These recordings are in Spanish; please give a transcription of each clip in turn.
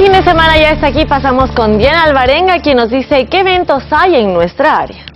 fin de semana ya está aquí, pasamos con Diana Alvarenga, quien nos dice qué eventos hay en nuestra área.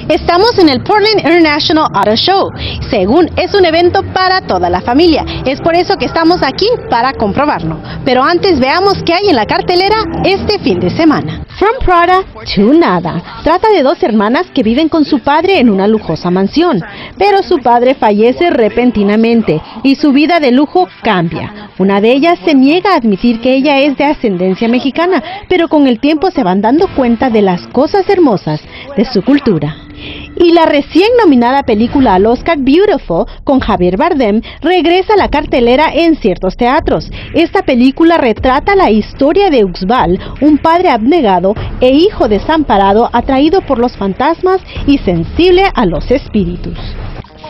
Estamos en el Portland International Auto Show. Según es un evento para toda la familia. Es por eso que estamos aquí para comprobarlo. Pero antes veamos qué hay en la cartelera este fin de semana. From Prada to Nada. Trata de dos hermanas que viven con su padre en una lujosa mansión. Pero su padre fallece repentinamente y su vida de lujo cambia. Una de ellas se niega a admitir que ella es de ascendencia mexicana, pero con el tiempo se van dando cuenta de las cosas hermosas de su cultura. Y la recién nominada película al Oscar Beautiful, con Javier Bardem, regresa a la cartelera en ciertos teatros. Esta película retrata la historia de Uxbal, un padre abnegado e hijo desamparado atraído por los fantasmas y sensible a los espíritus.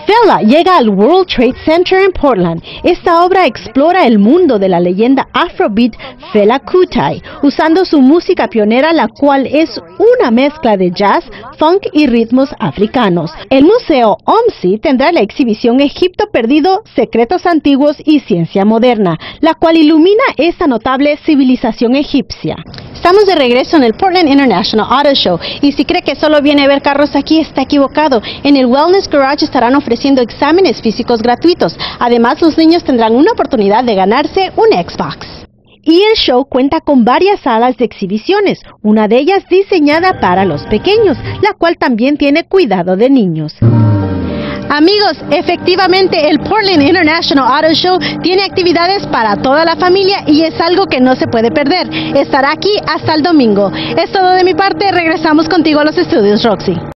Fela llega al World Trade Center en Portland. Esta obra explora el mundo de la leyenda Afrobeat Fela Kuti, usando su música pionera, la cual es una mezcla de jazz, funk y ritmos africanos. El Museo OMSI tendrá la exhibición Egipto Perdido, Secretos Antiguos y Ciencia Moderna, la cual ilumina esta notable civilización egipcia. Estamos de regreso en el Portland International Auto Show y si cree que solo viene a ver carros aquí, está equivocado. En el Wellness Garage estarán ofreciendo exámenes físicos gratuitos. Además, los niños tendrán una oportunidad de ganarse un Xbox. Y el show cuenta con varias salas de exhibiciones, una de ellas diseñada para los pequeños, la cual también tiene cuidado de niños. Amigos, efectivamente el Portland International Auto Show tiene actividades para toda la familia y es algo que no se puede perder. Estará aquí hasta el domingo. Es todo de mi parte, regresamos contigo a los estudios, Roxy.